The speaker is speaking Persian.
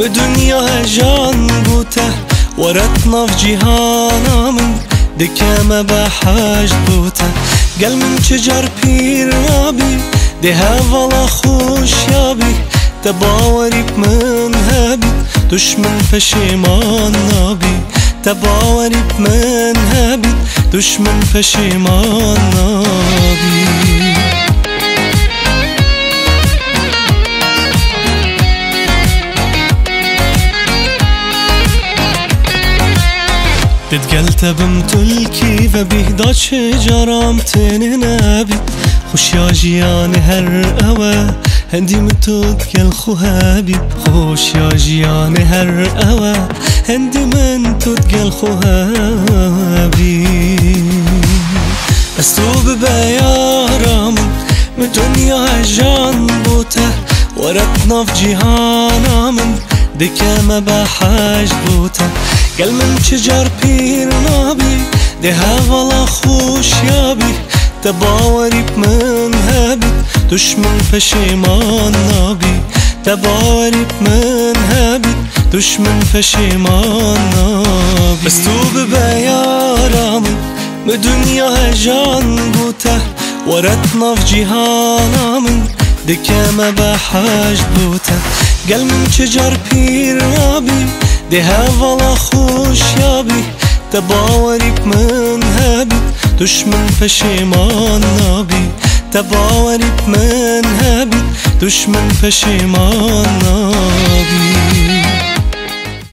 بدنيا هجان بوته ورتنا في جيهانا من دكامة بحاج بوته قال من شجر بير يابي ده هفلا خوش يابي تباوري بمن هابي دشمن پشیمان نابی تباوري بمن هابي دشمن پشیمان نابی تتقلت بمتلكي فبيهدا شجرام تننابي خوش يا جياني هر أوا هندي متوتقل خوهابي خوش يا جياني هر أوا هندي من تتقل خوهابي أستوب بيارام من دنيا جان بوته ورتنا في جيهانا من دكامة بحاج بوته قال من شجر بير نابي ده هفلا خوش يابي تباوري بمن هابي دشمن پشیمان نابی تباوري بمن هابي دشمن پشیمان نابی بس تو ببیارامن بدنيا هجان بوته ورتنا في جيهانا من دكامة بحاج بوته قال من شجر بير نابي ده هفلا خوش يابي تباوري بمن هابي دشمن پشیمان نابی تباوري بمن هابي دشمن پشیمان نابی